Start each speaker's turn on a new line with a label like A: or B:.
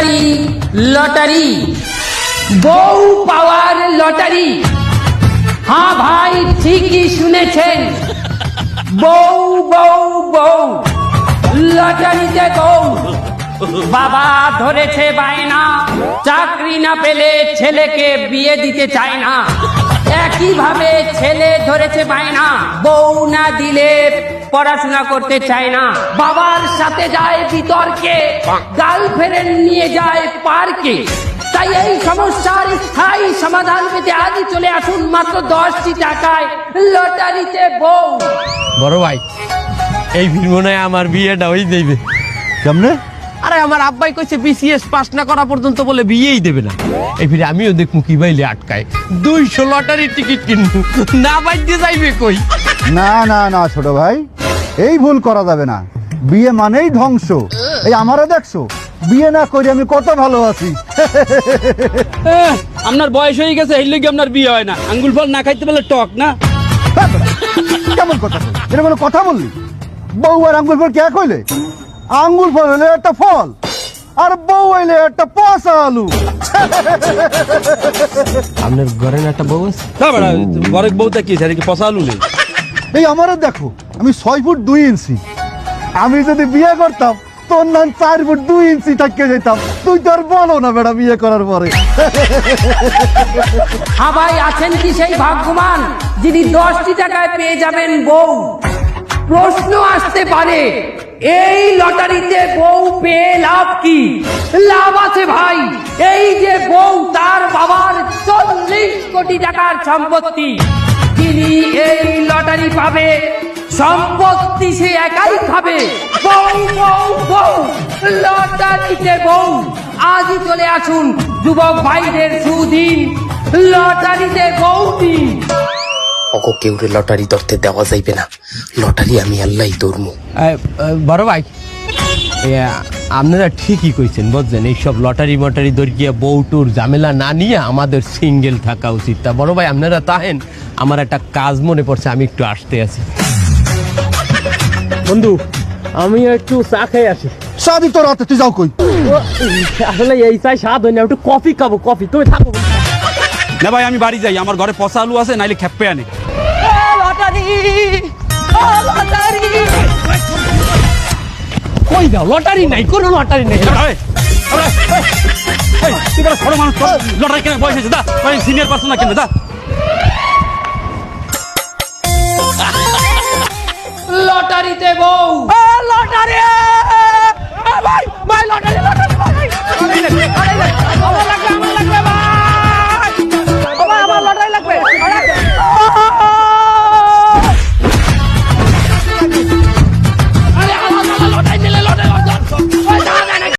A: Lottery lottery বউ পাওয়ার lottery. হ্যাঁ ভাই, ঠিকই শুনেছেন, বউ বউ বউ, লটারিতে বউ। বাবা ধরেছে বায়না, চাকরি না পেলে ছেলেকে বিয়ে দিতে চায় না। একইভাবে ছেলে ধরেছে বায়না, বউ না দিলে পড়াশোনা করতে চায় না। বাবার সাথে যায় বিতর্কে, গার্লফ্রেন্ড নিয়ে যায় পার্কে। তাই এই সমস্যার স্থায়ী সমাধান পেতে আজই চলে আসুন মাত্র 10টি টাকায় লটারিতে বউ।
B: বড় ভাই, এই মনে হয় আমার বিয়েটা হয়ে যাইবে।
C: কেমনে?
B: আরে আমার আব্বাই কইছে বিসিএস পাস না করা পর্যন্ত বলে বিয়েই দেবে না। এই ফিরে আমিও দেখবো কি বাইলে আটকায়, 200 লটারির টিকিট কিনবো, না বাইতে যাইবে কই।
C: না না না ছোট ভাই, এই ভুল করা যাবে না। বিয়ে মানেই ধ্বংস। এই আমারও দেখছো, বিয়ে না করে আমি কত ভালো আছি।
D: আপনার বয়স হয়ে গেছে, এই লোক আপনার বিয়ে হয় না। আঙ্গুল ফল না খাইতে পারলে টক না।
C: কেমন কথা বল? এটা কোনো কথা বললি? বউ আর আঙ্গুল ফল কে কইলে? আঙ্গুল ফল হলে একটা ফল, আর বউ হইলে একটা পচা আলু।
B: আপনার ঘরে না একটা বউ আছে?
D: বরেক বউটা কি কি পচা আলু নেই?
C: এই আমারও দেখো, আমি 6 ফুট 2 ইঞ্চি। আমি যদি বিয়ে করতাম তোর নাম 4 ফুট 2 ইঞ্চি থাকতে যেতাম। তুই তো আর বলো না বেটা বিয়ে করার পরে।
A: হ্যাঁ ভাই, আছেন কি সেই ভাগ্যবান যিনি 10টি টাকায় পেয়ে যাবেন বউ? প্রশ্ন আসতে পারে, এই লটারিতে বউ পেয়ে লাভ কি? লাভ আছে ভাই। এই যে বউ, তার বাবার 40 কোটি টাকার সম্পত্তি। তিনি এই লটারি পাবে, সম্পত্তি সে একাই খাবে। বউ বউ বউ, লটারিতে বউ। আজই চলে আসুন যুবক ভাইদের সুদিন, লটারিতে বউ দিন।
E: অগো কেউরে লটারি ধরতে দেওয়া যাইবে না। লটারি আমি আল্লাহই ধরমু।
B: বড় ভাই, আপনারা ঠিকই কইছেন, বুঝছেন, এইসব লটারি মটারি দরিয়া বউটুর ঝামেলা না নিয়ে আমাদের সিঙ্গেল থাকা উচিত। তা বড় ভাই, আপনারা তাহেন, আমার একটা কাজ মনে পড়ছে, আমি একটু আসতে আছি। বন্ধু, আমি একটু চা খেয়ে আসি।
C: সাদি তোর হাতে, তুই যাও কই?
B: আসলে এই চাই স্বাদ হয় না, একটু কফি খাবো। কফি তুমি থাকো
D: না ভাই, আমি বাড়ি যাই, আমার ঘরে পচা আলু আছে, নাইলে খেপে আনে।
B: কই দাও, লটারি নাই, কোনো লটারি নেই।
D: লটারি কেনার বয়স হয়েছে, দা সিনিয়র পার্সন না কেন, দা।
A: লটারিতে বউ।
B: লটারি ভাই, ভাই লটারি লটারি